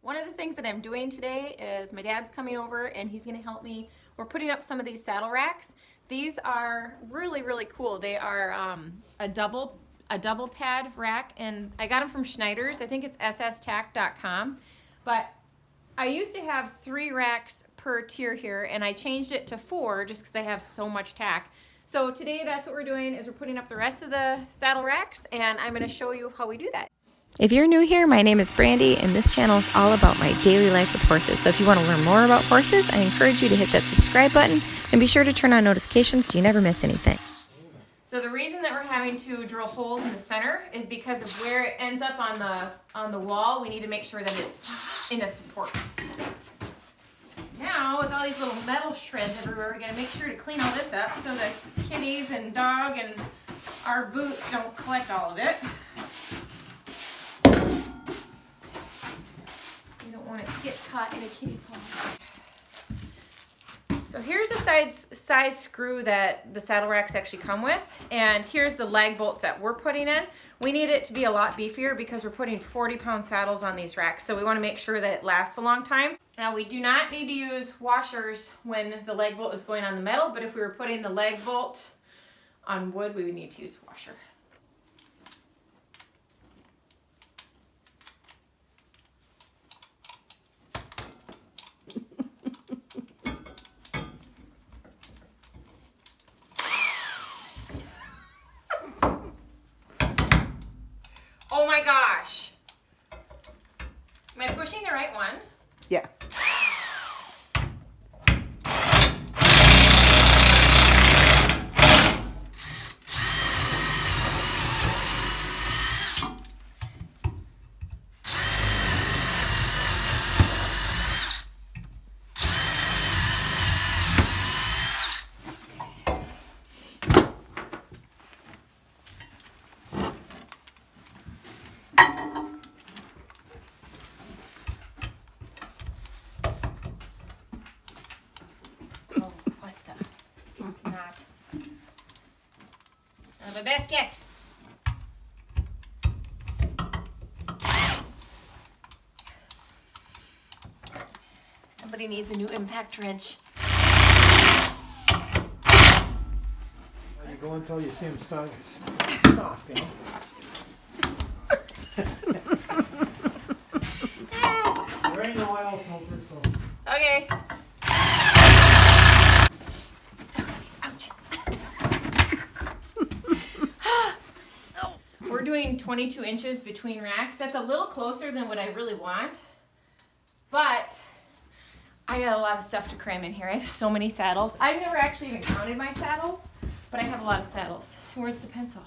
One of the things that I'm doing today is my dad's coming over and he's going to help me. We're putting up some of these saddle racks. These are really, really cool. They are a double pad rack, and I got them from Schneider's. I think it's sstack.com. But I used to have 3 racks per tier here, and I changed it to 4 just because I have so much tack. So today that's what we're doing, is we're putting up the rest of the saddle racks, and I'm going to show you how we do that. If you're new here, my name is Brandy, and this channel is all about my daily life with horses. So if you want to learn more about horses, I encourage you to hit that subscribe button and be sure to turn on notifications so you never miss anything. So the reason that we're having to drill holes in the center is because of where it ends up on the wall. We need to make sure that it's in a support. Now, with all these little metal shreds everywhere, we're going to make sure to clean all this up so the kitties and dog and our boots don't collect all of it. You don't want it to get caught in a kitty paw. So here's the size screw that the saddle racks actually come with, and here's the lag bolts that we're putting in. We need it to be a lot beefier because we're putting 40-pound saddles on these racks, so we want to make sure that it lasts a long time. Now, we do not need to use washers when the lag bolt is going on the metal, but if we were putting the lag bolt on wood, we would need to use a washer. Oh my gosh. Am I pushing the right one? Yeah. Oh, what the snot. I have a biscuit. Somebody needs a new impact wrench. You go until you see him stop, you know? There ain't no oil filter, so. Okay. Ouch. We're doing 22 inches between racks. That's a little closer than what I really want, but I got a lot of stuff to cram in here. I have so many saddles. I've never actually even counted my saddles, but I have a lot of saddles. Where's the pencil?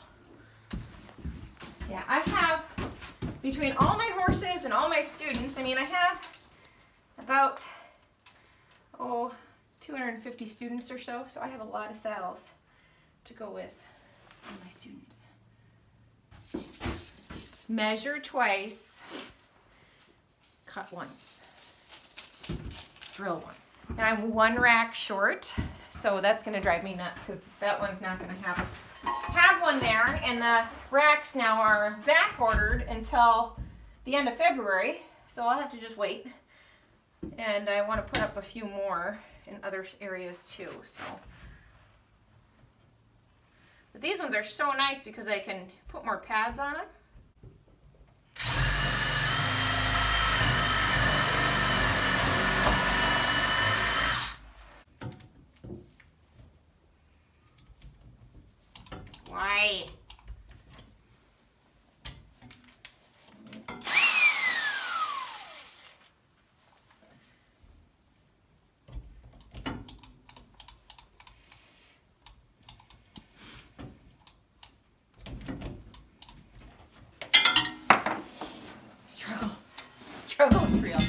Yeah, I have, between all my horses and all my students, I mean, I have about, 250 students or so I have a lot of saddles to go with all my students. Measure twice, cut once, drill once. Now I'm 1 rack short, so that's going to drive me nuts because that one's not going to have one there, and the racks now are back ordered until the end of February, so I'll have to just wait. And I want to put up a few more in other areas too, so. But these ones are so nice because I can put more pads on them. Why? Struggle is real.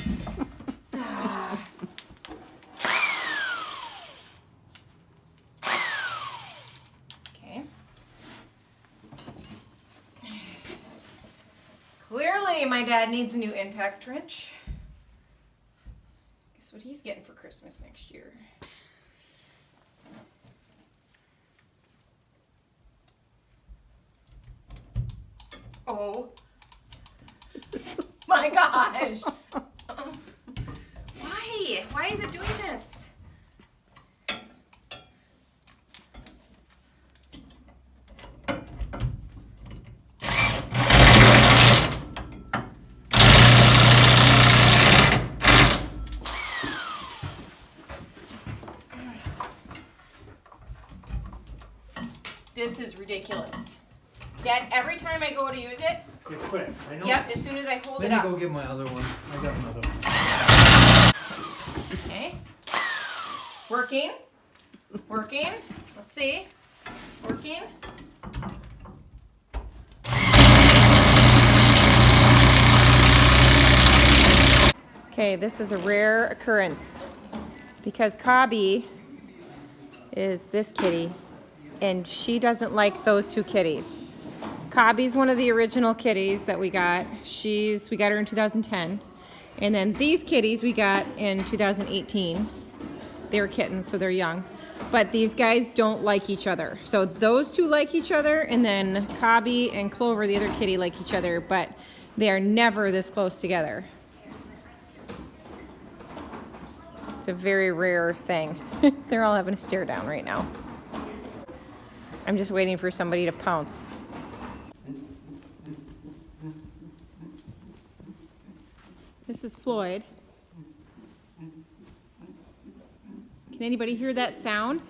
Okay. Clearly, my dad needs a new impact wrench. Guess what he's getting for Christmas next year. Oh my gosh. Oh This is ridiculous. Dad, every time I go to use it, It quits. I know. yep, as soon as I hold Let it me up. go get my other one. I got another one. Okay. Working. Working. Let's see. Working. Okay, this is a rare occurrence because Cobby is this kitty and she doesn't like those two kitties. Cobby's one of the original kitties that we got. We got her in 2010. And then these kitties we got in 2018. They were kittens, so they're young. But these guys don't like each other. So those two like each other, and then Cobby and Clover, the other kitty, like each other, but they are never this close together. It's a very rare thing. They're all having a stare down right now. I'm just waiting for somebody to pounce. This is Floyd. Can anybody hear that sound?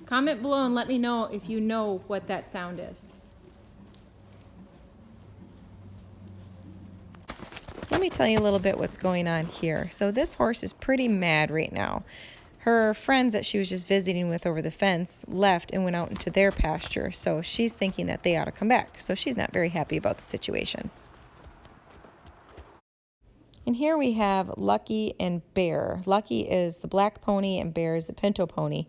Comment below and let me know if you know what that sound is. Let me tell you a little bit what's going on here. So this horse is pretty mad right now. Her friends that she was just visiting with over the fence left and went out into their pasture. So she's thinking that they ought to come back. So she's not very happy about the situation. And here we have Lucky and Bear. Lucky is the black pony and Bear is the pinto pony.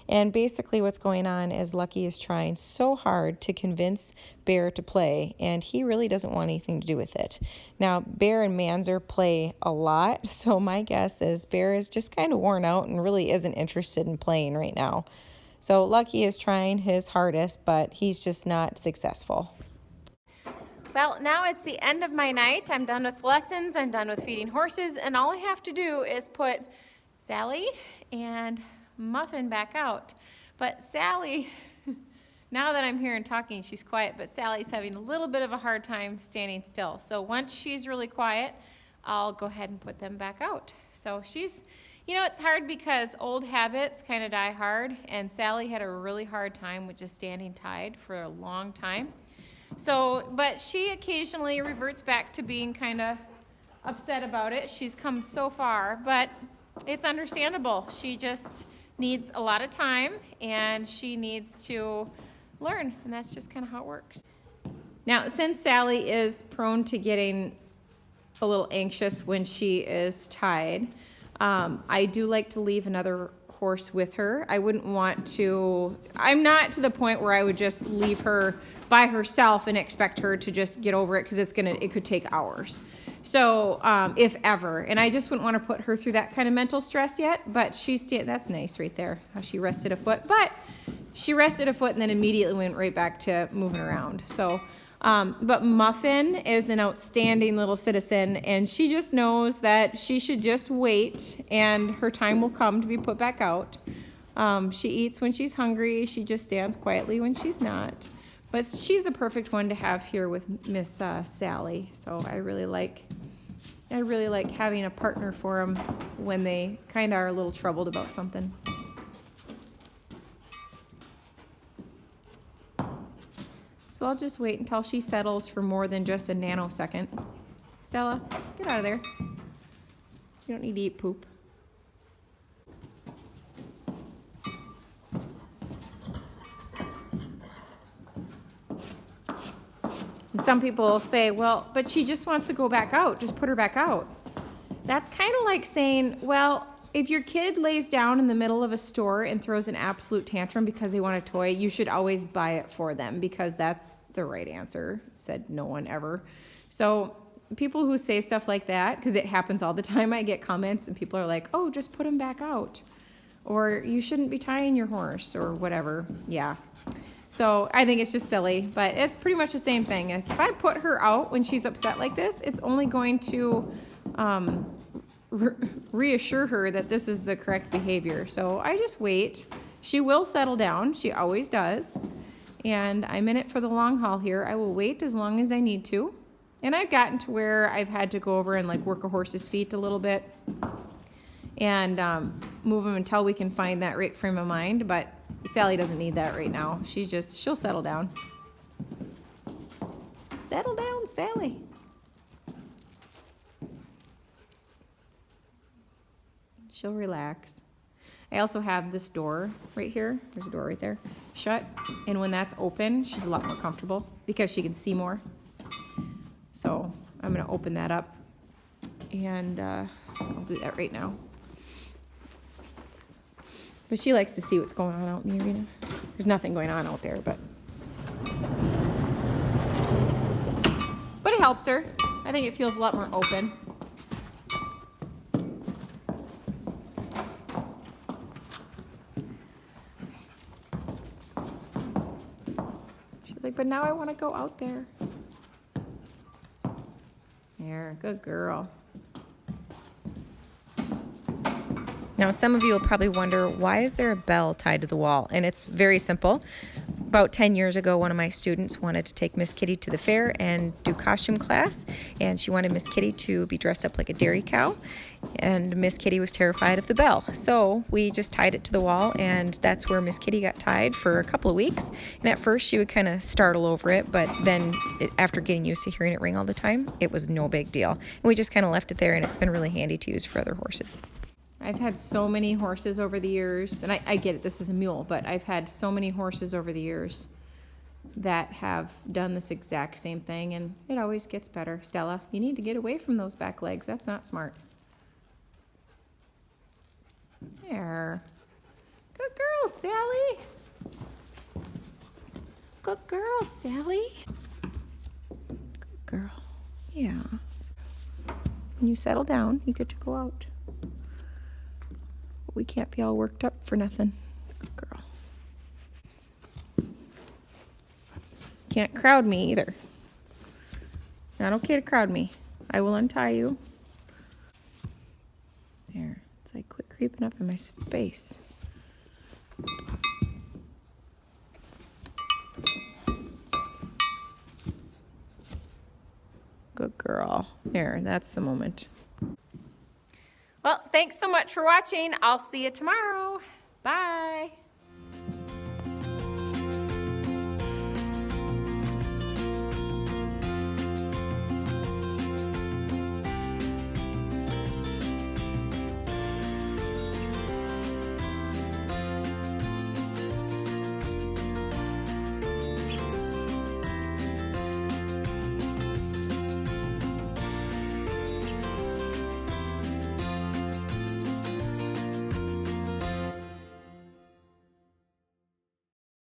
And basically what's going on is Lucky is trying so hard to convince Bear to play, and he really doesn't want anything to do with it. Now, Bear and Manzer play a lot, so my guess is Bear is just kind of worn out and really isn't interested in playing right now. So Lucky is trying his hardest, but he's just not successful. Well, now it's the end of my night. I'm done with lessons, I'm done with feeding horses, and all I have to do is put Sally and Muffin back out. But Sally, now that I'm here and talking, she's quiet, but Sally's having a little bit of a hard time standing still. So once she's really quiet, I'll go ahead and put them back out. So she's, you know, it's hard because old habits kind of die hard, and Sally had a really hard time with just standing tied for a long time. So, but she occasionally reverts back to being kind of upset about it. She's come so far, but it's understandable. She just needs a lot of time and she needs to learn, and that's just kind of how it works. Now, since Sally is prone to getting a little anxious when she is tied, I do like to leave another horse with her. I wouldn't want to, I'm not to the point where I would just leave her by herself and expect her to just get over it, because it could take hours. So if ever, and I just wouldn't want to put her through that kind of mental stress yet. But that's nice right there, how she rested a foot. But she rested a foot and then immediately went right back to moving around. So, but Muffin is an outstanding little citizen, and she just knows that she should just wait, and her time will come to be put back out. She eats when she's hungry. She just stands quietly when she's not. But she's the perfect one to have here with Miss Sally. So I really like having a partner for them when they kind of are a little troubled about something. So I'll just wait until she settles for more than just a nanosecond. Stella, get out of there. You don't need to eat poop. And some people will say, well, but she just wants to go back out. Just put her back out. That's kind of like saying, well, if your kid lays down in the middle of a store and throws an absolute tantrum because they want a toy, you should always buy it for them, because that's the right answer, said no one ever. So people who say stuff like that, because it happens all the time, I get comments and people are like, oh, just put him back out. Or you shouldn't be tying your horse or whatever. Yeah. So I think it's just silly, but it's pretty much the same thing. If I put her out when she's upset like this, it's only going to reassure her that this is the correct behavior. So I just wait. She will settle down. She always does. And I'm in it for the long haul here. I will wait as long as I need to. And I've gotten to where I've had to go over and like work a horse's feet a little bit and move them until we can find that right frame of mind. But Sally doesn't need that right now. She'll settle down. Settle down, Sally. She'll relax. I also have this door right here. There's a door right there. Shut. And when that's open, she's a lot more comfortable because she can see more. So I'm going to open that up. And I'll do that right now. But she likes to see what's going on out in the arena. There's nothing going on out there, but it helps her. I think it feels a lot more open. She's like, but now I want to go out there. There, good girl. Now, some of you will probably wonder, why is there a bell tied to the wall? And it's very simple. About 10 years ago, one of my students wanted to take Miss Kitty to the fair and do costume class, and she wanted Miss Kitty to be dressed up like a dairy cow, and Miss Kitty was terrified of the bell. So we just tied it to the wall, and that's where Miss Kitty got tied for a couple of weeks. And at first, she would kind of startle over it, but then after getting used to hearing it ring all the time, it was no big deal. And we just kind of left it there, and it's been really handy to use for other horses. I've had so many horses over the years, and I get it, this is a mule, but I've had so many horses over the years that have done this exact same thing, and it always gets better. Stella, you need to get away from those back legs. That's not smart. There. Good girl, Sally. Good girl, Sally. Good girl. Yeah. When you settle down, you get to go out. We can't be all worked up for nothing. Good girl. Can't crowd me either. It's not okay to crowd me. I will untie you. There. It's like, quit creeping up in my space. Good girl. There, that's the moment. Well, thanks so much for watching. I'll see you tomorrow. Bye.